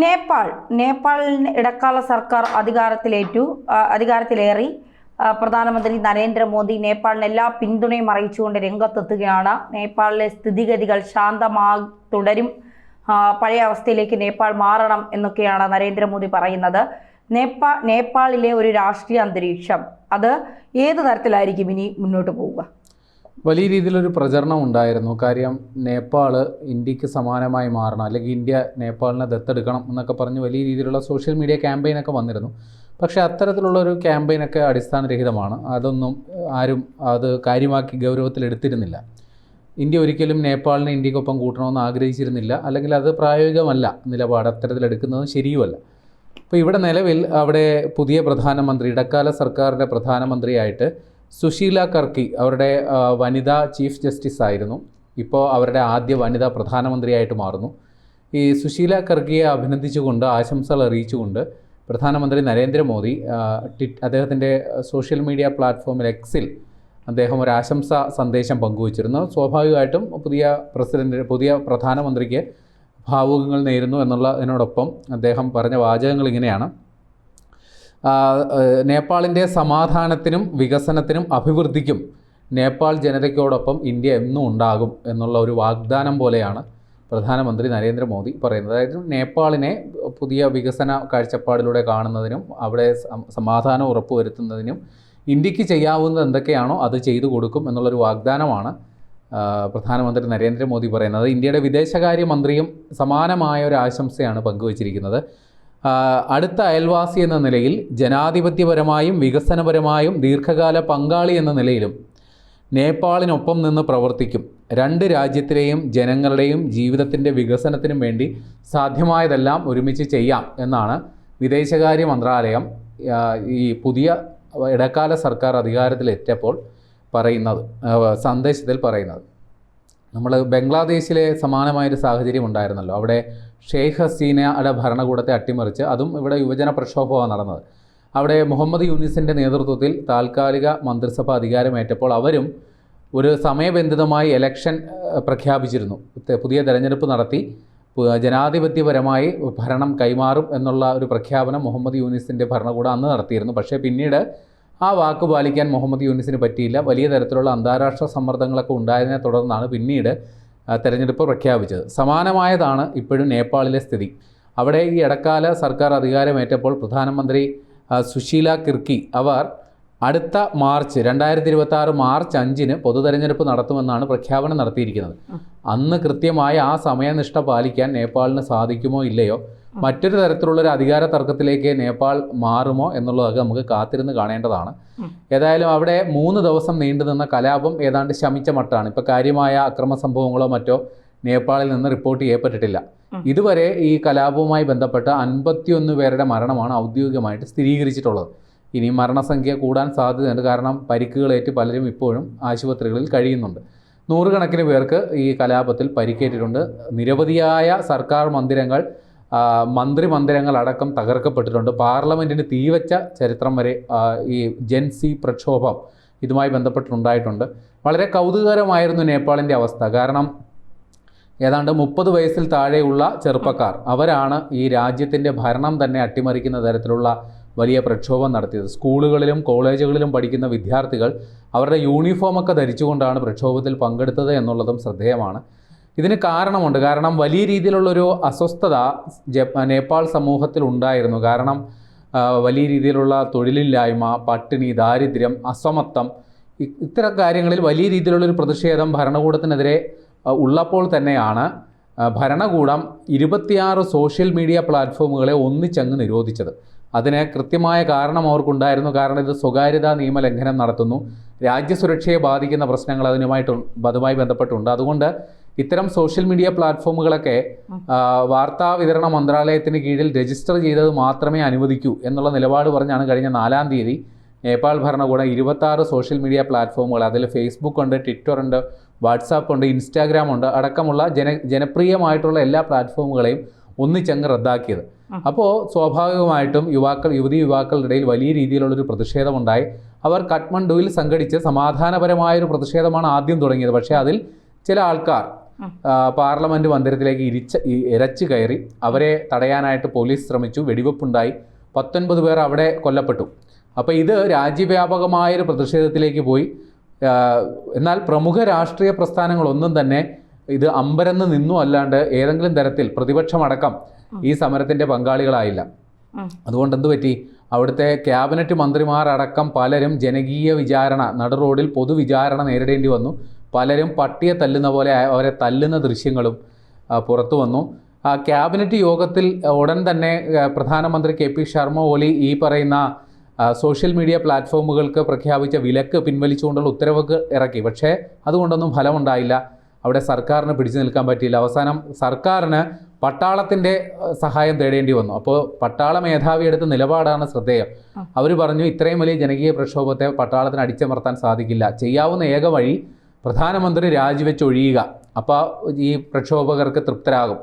നേപ്പാളിന് ഇടക്കാല സർക്കാർ അധികാരത്തിലേറി പ്രധാനമന്ത്രി നരേന്ദ്രമോദി നേപ്പാളിന് എല്ലാ പിന്തുണയും അറിയിച്ചുകൊണ്ട് രംഗത്തെത്തുകയാണ്. നേപ്പാളിലെ സ്ഥിതിഗതികൾ തുടരും, പഴയ അവസ്ഥയിലേക്ക് നേപ്പാൾ മാറണം എന്നൊക്കെയാണ് നരേന്ദ്രമോദി പറയുന്നത്. നേപ്പാളിലെ ഒരു രാഷ്ട്രീയ അന്തരീക്ഷം അത് ഏത് തരത്തിലായിരിക്കും ഇനി മുന്നോട്ട് പോവുക? വലിയ രീതിയിലൊരു പ്രചരണം ഉണ്ടായിരുന്നു. കാര്യം നേപ്പാൾ ഇന്ത്യക്ക് സമാനമായി മാറണം, അല്ലെങ്കിൽ ഇന്ത്യ നേപ്പാളിനെ ദത്തെടുക്കണം എന്നൊക്കെ പറഞ്ഞ് വലിയ രീതിയിലുള്ള സോഷ്യൽ മീഡിയ ക്യാമ്പയിനൊക്കെ വന്നിരുന്നു. പക്ഷേ അത്തരത്തിലുള്ളൊരു ക്യാമ്പയിനൊക്കെ അടിസ്ഥാനരഹിതമാണ്. അതൊന്നും ആരും അത് കാര്യമാക്കി ഗൗരവത്തിലെടുത്തിരുന്നില്ല. ഇന്ത്യ ഒരിക്കലും നേപ്പാളിനെ ഇന്ത്യക്കൊപ്പം കൂട്ടണമെന്ന് ആഗ്രഹിച്ചിരുന്നില്ല, അല്ലെങ്കിൽ അത് പ്രായോഗികമല്ല നിലപാട് അത്തരത്തിലെടുക്കുന്നതും ശരിയുമല്ല. അപ്പോൾ ഇവിടെ നിലവിൽ അവിടെ പുതിയ പ്രധാനമന്ത്രി, ഇടക്കാല സർക്കാരിൻ്റെ പ്രധാനമന്ത്രിയായിട്ട് സുശീല കർക്കി, അവരുടെ വനിതാ ചീഫ് ജസ്റ്റിസ് ആയിരുന്നു, ഇപ്പോൾ അവരുടെ ആദ്യ വനിതാ പ്രധാനമന്ത്രിയായിട്ട് മാറുന്നു. ഈ സുശീല കർക്കിയെ അഭിനന്ദിച്ചുകൊണ്ട്, ആശംസകൾ അറിയിച്ചുകൊണ്ട് പ്രധാനമന്ത്രി നരേന്ദ്രമോദി അദ്ദേഹത്തിൻ്റെ സോഷ്യൽ മീഡിയ പ്ലാറ്റ്ഫോമിൽ എക്സിൽ അദ്ദേഹം ഒരു ആശംസാ സന്ദേശം പങ്കുവച്ചിരുന്നു. സ്വാഭാവികമായിട്ടും പുതിയ പ്രധാനമന്ത്രിക്ക് ഭാവുകങ്ങൾ നേരുന്നു എന്നുള്ളതിനോടൊപ്പം അദ്ദേഹം പറഞ്ഞ വാചകങ്ങൾ ഇങ്ങനെയാണ്: നേപ്പാളിൻ്റെ സമാധാനത്തിനും വികസനത്തിനും അഭിവൃദ്ധിക്കും നേപ്പാൾ ജനതയ്ക്കോടൊപ്പം ഇന്ത്യ എന്നും ഉണ്ടാകും എന്നുള്ള ഒരു വാഗ്ദാനം പോലെയാണ് പ്രധാനമന്ത്രി നരേന്ദ്രമോദി പറയുന്നത്. അതായത് നേപ്പാളിനെ പുതിയ വികസന കാഴ്ചപ്പാടിലൂടെ കാണുന്നതിനും അവിടെ സമാധാനം ഉറപ്പുവരുത്തുന്നതിനും ഇന്ത്യക്ക് ചെയ്യാവുന്നത് എന്തൊക്കെയാണോ അത് ചെയ്തു കൊടുക്കും എന്നുള്ളൊരു വാഗ്ദാനമാണ് പ്രധാനമന്ത്രി നരേന്ദ്രമോദി പറയുന്നത്. ഇന്ത്യയുടെ വിദേശകാര്യമന്ത്രിയും സമാനമായ ഒരു ആശംസയാണ് പങ്കുവച്ചിരിക്കുന്നത്. അടുത്ത അയൽവാസി എന്ന നിലയിൽ, ജനാധിപത്യപരമായും വികസനപരമായും ദീർഘകാല പങ്കാളി എന്ന നിലയിലും നേപ്പാളിനൊപ്പം നിന്ന് പ്രവർത്തിക്കും. രണ്ട് രാജ്യത്തിലെയും ജനങ്ങളുടെയും ജീവിതത്തിൻ്റെ വികസനത്തിനും വേണ്ടി സാധ്യമായതെല്ലാം ഒരുമിച്ച് ചെയ്യാം എന്നാണ് വിദേശകാര്യ മന്ത്രാലയം ഈ പുതിയ ഇടക്കാല സർക്കാർ അധികാരത്തിലെത്തിയപ്പോൾ സന്ദേശത്തിൽ പറയുന്നത്. നമ്മൾ ബംഗ്ലാദേശിലെ സമാനമായൊരു സാഹചര്യം ഉണ്ടായിരുന്നല്ലോ. അവിടെ ഷെയ്ഖ് ഹസീനയുടെ ഭരണകൂടത്തെ അട്ടിമറിച്ച്, അതും ഇവിടെ യുവജന പ്രക്ഷോഭമാണ് നടന്നത്. അവിടെ മുഹമ്മദ് യൂനിസിൻ്റെ നേതൃത്വത്തിൽ താൽക്കാലിക മന്ത്രിസഭ അധികാരമേറ്റപ്പോൾ അവരും ഒരു സമയബന്ധിതമായി ഇലക്ഷൻ പ്രഖ്യാപിച്ചിരുന്നു. പുതിയ തെരഞ്ഞെടുപ്പ് നടത്തി ജനാധിപത്യപരമായി ഭരണം കൈമാറും എന്നുള്ള ഒരു പ്രഖ്യാപനം മുഹമ്മദ് യൂനിസിൻ്റെ ഭരണകൂടം അന്ന് നടത്തിയിരുന്നു. പക്ഷേ പിന്നീട് ആ വാക്ക് പാലിക്കാൻ മുഹമ്മദ് യൂനിസിന് പറ്റിയില്ല. വലിയ തരത്തിലുള്ള അന്താരാഷ്ട്ര സമ്മർദ്ദങ്ങളൊക്കെ ഉണ്ടായതിനെ തുടർന്നാണ് പിന്നീട് തെരഞ്ഞെടുപ്പ് പ്രഖ്യാപിച്ചത്. സമാനമായതാണ് ഇപ്പോഴും നേപ്പാളിലെ സ്ഥിതി. അവിടെ ഈ ഇടക്കാല സർക്കാർ അധികാരമേറ്റപ്പോൾ പ്രധാനമന്ത്രി സുശീല കിർക്കി അവർ അടുത്ത 2026 മാർച്ച് 5 പൊതു തെരഞ്ഞെടുപ്പ് നടത്തുമെന്നാണ് പ്രഖ്യാപനം നടത്തിയിരിക്കുന്നത്. അന്ന് കൃത്യമായ ആ സമയനിഷ്ഠ പാലിക്കാൻ നേപ്പാളിന് സാധിക്കുമോ ഇല്ലയോ, മറ്റൊരു തരത്തിലുള്ളൊരു അധികാര തർക്കത്തിലേക്ക് നേപ്പാൾ മാറുമോ എന്നുള്ളതൊക്കെ നമുക്ക് കാത്തിരുന്ന് കാണേണ്ടതാണ്. ഏതായാലും അവിടെ 3 ദിവസം നീണ്ടുനിന്ന കലാപം ഏതാണ്ട് ശമിച്ച മട്ടാണ്. ഇപ്പോൾ കാര്യമായ അക്രമ സംഭവങ്ങളോ മറ്റോ നേപ്പാളിൽ നിന്ന് റിപ്പോർട്ട് ചെയ്യപ്പെട്ടിട്ടില്ല. ഇതുവരെ ഈ കലാപവുമായി ബന്ധപ്പെട്ട 51 പേരുടെ മരണമാണ് ഔദ്യോഗികമായിട്ട് സ്ഥിരീകരിച്ചിട്ടുള്ളത്. ഇനി മരണസംഖ്യ കൂടാൻ സാധ്യതയുണ്ട്. കാരണം പരിക്കുകളേറ്റ് പലരും ഇപ്പോഴും ആശുപത്രികളിൽ കഴിയുന്നുണ്ട്. നൂറുകണക്കിന് പേർക്ക് ഈ കലാപത്തിൽ പരിക്കേറ്റിട്ടുണ്ട്. നിരവധിയായ സർക്കാർ മന്ദിരങ്ങൾ, മന്ത്രിമന്ദിരങ്ങൾ അടക്കം തകർക്കപ്പെട്ടിട്ടുണ്ട്. പാർലമെൻറ്റിന് തീവച്ച ചരിത്രം വരെ ഈ ജെൻസി പ്രക്ഷോഭം ഇതുമായി ബന്ധപ്പെട്ടുണ്ടായിട്ടുണ്ട്. വളരെ കൗതുകകരമായിരുന്നു നേപ്പാളിൻ്റെ അവസ്ഥ. കാരണം ഏതാണ്ട് 30 വയസ്സിൽ താഴെയുള്ള ചെറുപ്പക്കാർ, അവരാണ് ഈ രാജ്യത്തിൻ്റെ ഭരണം തന്നെ അട്ടിമറിക്കുന്ന തരത്തിലുള്ള വലിയ പ്രക്ഷോഭം നടത്തിയത്. സ്കൂളുകളിലും കോളേജുകളിലും പഠിക്കുന്ന വിദ്യാർത്ഥികൾ അവരുടെ യൂണിഫോമൊക്കെ ധരിച്ചുകൊണ്ടാണ് പ്രക്ഷോഭത്തിൽ പങ്കെടുത്തത് എന്നുള്ളതും ശ്രദ്ധേയമാണ്. ഇതിന് കാരണമുണ്ട്. കാരണം വലിയ രീതിയിലുള്ളൊരു അസ്വസ്ഥത നേപ്പാൾ സമൂഹത്തിൽ ഉണ്ടായിരുന്നു. കാരണം വലിയ രീതിയിലുള്ള തൊഴിലില്ലായ്മ, പട്ടിണി, ദാരിദ്ര്യം, അസമത്വം, ഇത്തരം കാര്യങ്ങളിൽ വലിയ രീതിയിലുള്ളൊരു പ്രതിഷേധം ഭരണകൂടത്തിനെതിരെ ഉള്ളപ്പോൾ തന്നെയാണ് ഭരണകൂടം 26 സോഷ്യൽ മീഡിയ പ്ലാറ്റ്ഫോമുകളെ ഒന്നിച്ചങ്ങ് നിരോധിച്ചത്. അതിന് കൃത്യമായ കാരണം അവർക്കുണ്ടായിരുന്നു. കാരണം ഇത് സ്വകാര്യതാ നിയമലംഘനം നടത്തുന്നു, രാജ്യസുരക്ഷയെ ബാധിക്കുന്ന പ്രശ്നങ്ങൾ അതുമായി ബന്ധപ്പെട്ടുണ്ട്. അതുകൊണ്ട് ഇത്തരം സോഷ്യൽ മീഡിയ പ്ലാറ്റ്ഫോമുകളൊക്കെ വാർത്താ വിതരണ മന്ത്രാലയത്തിന് കീഴിൽ രജിസ്റ്റർ ചെയ്തത് മാത്രമേ അനുവദിക്കൂ എന്നുള്ള നിലപാട് പറഞ്ഞാണ് കഴിഞ്ഞ 4-ാം തീയതി നേപ്പാൾ ഭരണകൂടം 26 സോഷ്യൽ മീഡിയ പ്ലാറ്റ്ഫോമുകൾ, അതിൽ ഫേസ്ബുക്ക് ഉണ്ട്, ട്വിറ്റർ ഉണ്ട്, വാട്സാപ്പ് ഉണ്ട്, ഇൻസ്റ്റാഗ്രാം ഉണ്ട് അടക്കമുള്ള ജനപ്രിയമായിട്ടുള്ള എല്ലാ പ്ലാറ്റ്ഫോമുകളെയും ഒന്നിച്ചങ്ങ് റദ്ദാക്കിയത്. അപ്പോൾ സ്വാഭാവികമായിട്ടും യുവതി യുവാക്കളുടെ ഇടയിൽ വലിയ രീതിയിലുള്ളൊരു പ്രതിഷേധമുണ്ടായി. അവർ കാഠ്മണ്ഡുവിൽ സംഘടിച്ച് സമാധാനപരമായൊരു പ്രതിഷേധമാണ് ആദ്യം തുടങ്ങിയത്. പക്ഷേ അതിൽ ചില ആൾക്കാർ പാർലമെൻറ്റ് മന്ദിരത്തിലേക്ക് ഇരച്ചു കയറി. അവരെ തടയാനായിട്ട് പോലീസ് ശ്രമിച്ചു, വെടിവെപ്പുണ്ടായി, 19 പേർ അവിടെ കൊല്ലപ്പെട്ടു. അപ്പോൾ ഇത് രാജ്യവ്യാപകമായൊരു പ്രതിഷേധത്തിലേക്ക് പോയി. എന്നാൽ പ്രമുഖ രാഷ്ട്രീയ പ്രസ്ഥാനങ്ങളൊന്നും തന്നെ ഇത് അമ്പരന്ന് നിന്നു, അല്ലാണ്ട് ഏതെങ്കിലും തരത്തിൽ പ്രതിപക്ഷമടക്കം ഈ സമരത്തിൻ്റെ പങ്കാളികളായില്ല. അതുകൊണ്ട് എന്ത് പറ്റി? അവിടുത്തെ ക്യാബിനറ്റ് മന്ത്രിമാരടക്കം പലരും ജനകീയ വിചാരണ, നടുറോഡിൽ പൊതുവിചാരണ നേരിടേണ്ടി വന്നു. പലരും പട്ടിയെ തല്ലുന്ന പോലെ അവരെ തല്ലുന്ന ദൃശ്യങ്ങളും പുറത്തു വന്നു. ആ ക്യാബിനറ്റ് യോഗത്തിൽ ഉടൻ തന്നെ പ്രധാനമന്ത്രി KP ശർമ്മ ഒലി ഈ പറയുന്ന സോഷ്യൽ മീഡിയ പ്ലാറ്റ്ഫോമുകൾക്ക് പ്രഖ്യാപിച്ച വിലക്ക് പിൻവലിച്ചുകൊണ്ടുള്ള ഉത്തരവ് ഇറക്കി. പക്ഷേ അതുകൊണ്ടൊന്നും ഫലമുണ്ടായില്ല. അവിടെ സർക്കാരിന് പിടിച്ചു നിൽക്കാൻ പറ്റിയില്ല. അവസാനം സർക്കാരിന് പട്ടാളത്തിൻ്റെ സഹായം തേടേണ്ടി വന്നു. അപ്പോൾ പട്ടാള മേധാവി എടുത്ത നിലപാടാണ് ശ്രദ്ധേയം. അവർ പറഞ്ഞു, ഇത്രയും വലിയ ജനകീയ പ്രക്ഷോഭത്തെ പട്ടാളത്തിന് അടിച്ചമർത്താൻ സാധിക്കില്ല, ചെയ്യാവുന്ന ഏക വഴി പ്രധാനമന്ത്രി രാജിവെച്ചൊഴിയുക, അപ്പോൾ ഈ പ്രക്ഷോഭകർക്ക് തൃപ്തരാകും.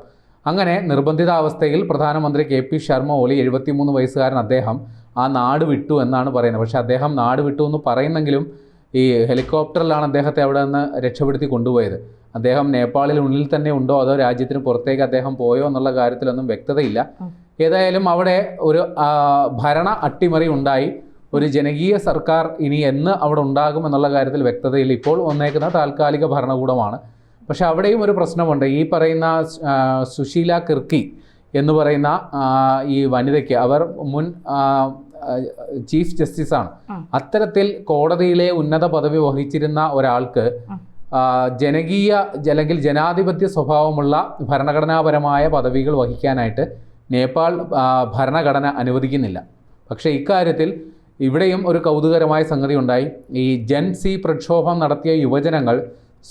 അങ്ങനെ നിർബന്ധിതാവസ്ഥയിൽ പ്രധാനമന്ത്രി KP ശർമ്മ ഒലി 73 വയസ്സുകാരൻ അദ്ദേഹം ആ നാട് വിട്ടു എന്നാണ് പറയുന്നത്. പക്ഷേ അദ്ദേഹം നാട് വിട്ടു എന്ന് പറയുന്നെങ്കിലും ഈ ഹെലികോപ്റ്ററിലാണ് അദ്ദേഹത്തെ അവിടെ നിന്ന് രക്ഷപ്പെടുത്തി കൊണ്ടുപോയത്. അദ്ദേഹം നേപ്പാളിനുള്ളിൽ തന്നെ ഉണ്ടോ അതോ രാജ്യത്തിന് പുറത്തേക്ക് അദ്ദേഹം പോയോ എന്നുള്ള കാര്യത്തിലൊന്നും വ്യക്തതയില്ല. ഏതായാലും അവിടെ ഒരു ഭരണ അട്ടിമറി ഉണ്ടായി. ഒരു ജനകീയ സർക്കാർ ഇനി എന്ന് അവിടെ ഉണ്ടാകും എന്നുള്ള കാര്യത്തിൽ വ്യക്തതയില്ല. ഇപ്പോൾ വന്നേക്കുന്ന താൽക്കാലിക ഭരണകൂടമാണ്. പക്ഷെ അവിടെയും ഒരു പ്രശ്നമുണ്ട്. ഈ പറയുന്ന സുശീല കിർക്കി എന്ന് പറയുന്ന ഈ വനിതയ്ക്ക്, അവർ മുൻ ചീഫ് ജസ്റ്റിസാണ്. അത്തരത്തിൽ കോടതിയിലെ ഉന്നത പദവി വഹിച്ചിരുന്ന ഒരാൾക്ക് ജനകീയ അല്ലെങ്കിൽ ജനാധിപത്യ സ്വഭാവമുള്ള ഭരണഘടനാപരമായ പദവികൾ വഹിക്കാനായിട്ട് നേപ്പാൾ ഭരണഘടന അനുവദിക്കുന്നില്ല. പക്ഷേ ഇക്കാര്യത്തിൽ ഇവിടെയും ഒരു കൗതുകരമായ സംഗതി ഉണ്ടായി. ഈ ജൻ സി പ്രക്ഷോഭം നടത്തിയ യുവജനങ്ങൾ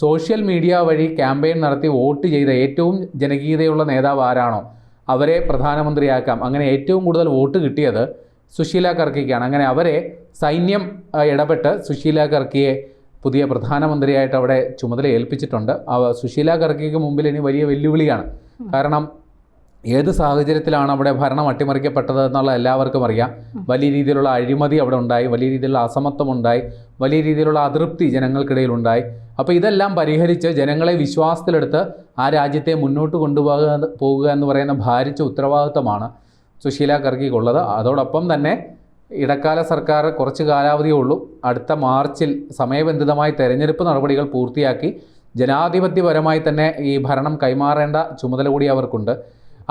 സോഷ്യൽ മീഡിയ വഴി ക്യാമ്പയിൻ നടത്തി വോട്ട് ചെയ്ത ഏറ്റവും ജനകീയതയുള്ള നേതാവ് ആരാണോ അവരെ പ്രധാനമന്ത്രിയാക്കാം. അങ്ങനെ ഏറ്റവും കൂടുതൽ വോട്ട് കിട്ടിയത് സുശീല കർക്കിക്കാണ്. അങ്ങനെ അവരെ സൈന്യം ഇടപെട്ട് സുശീല കർക്കിയെ പുതിയ പ്രധാനമന്ത്രിയായിട്ട് അവിടെ ചുമതല ഏൽപ്പിച്ചിട്ടുണ്ട്. സുശീല കർക്കിക്ക് മുമ്പിൽ ഇനി വലിയ വെല്ലുവിളിയാണ്. കാരണം ഏത് സാഹചര്യത്തിലാണ് അവിടെ ഭരണം അട്ടിമറിക്കപ്പെട്ടത് എന്നുള്ള എല്ലാവർക്കും അറിയാം. വലിയ രീതിയിലുള്ള അഴിമതി അവിടെ ഉണ്ടായി, വലിയ രീതിയിലുള്ള അസമത്വം ഉണ്ടായി, വലിയ രീതിയിലുള്ള അതൃപ്തി ജനങ്ങൾക്കിടയിലുണ്ടായി. അപ്പോൾ ഇതെല്ലാം പരിഹരിച്ച് ജനങ്ങളെ വിശ്വാസത്തിലെടുത്ത് ആ രാജ്യത്തെ മുന്നോട്ട് കൊണ്ടുപോകുക എന്ന് പറയുന്ന ഭാരിച്ച ഉത്തരവാദിത്തമാണ് സുശീല കർക്കിക്കുള്ളത്. അതോടൊപ്പം തന്നെ ഇടക്കാല സർക്കാർ കുറച്ച് കാലാവധിയേ ഉള്ളൂ. അടുത്ത മാർച്ചിൽ സമയബന്ധിതമായി തെരഞ്ഞെടുപ്പ് നടപടികൾ പൂർത്തിയാക്കി ജനാധിപത്യപരമായി തന്നെ ഈ ഭരണം കൈമാറേണ്ട ചുമതല കൂടി അവർക്കുണ്ട്.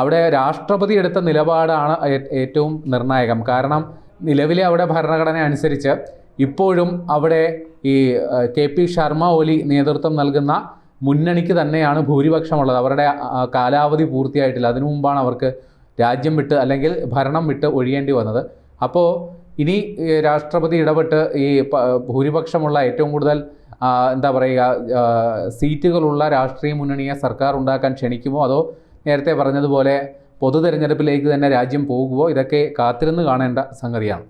അവിടെ രാഷ്ട്രപതി എടുത്ത നിലപാടാണ് ഏറ്റവും നിർണായകം. കാരണം നിലവിലെ അവിടെ ഭരണഘടന അനുസരിച്ച് ഇപ്പോഴും അവിടെ ഈ KP ശർമ്മ ഒലി നേതൃത്വം നൽകുന്ന മുന്നണിക്ക് തന്നെയാണ് ഭൂരിപക്ഷമുള്ളത്. അവരുടെ കാലാവധി പൂർത്തിയായിട്ടില്ല. അതിനു മുമ്പാണ് അവർക്ക് രാജ്യം വിട്ട് അല്ലെങ്കിൽ ഭരണം വിട്ട് ഒഴിയേണ്ടി വന്നത്. അപ്പോൾ ഇനി രാഷ്ട്രപതി ഇടപെട്ട് ഈ ഭൂരിപക്ഷമുള്ള ഏറ്റവും കൂടുതൽ എന്താ പറയുക സീറ്റുകളുള്ള രാഷ്ട്രീയ മുന്നണിയെ സർക്കാർ ഉണ്ടാക്കാൻ ക്ഷണിക്കുമോ അതോ നേരത്തെ പറഞ്ഞതുപോലെ പൊതു തെരഞ്ഞെടുപ്പിലേക്ക് തന്നെ രാജ്യം പോകുമോ? ഇതൊക്കെ കാത്തിരുന്ന് കാണേണ്ട സംഗതിയാണ്.